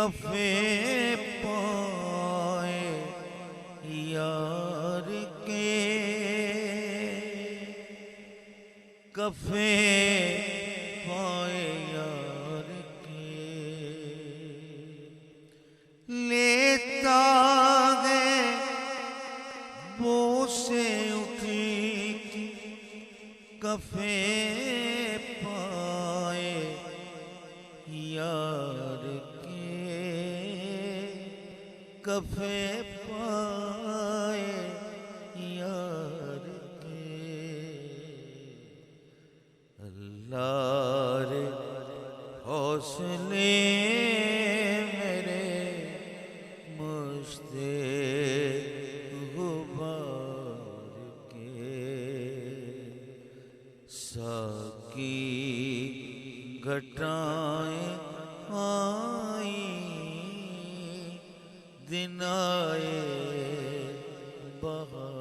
कफे पाए यार के, कफे पाए यार के, लेता है वो से उठी कफे पाए यार के, कफे पाए यार के। अल्लाह रे हौसले मेरे मुश्ते गुबार के, साकी घटाएं आई दिन आए बहार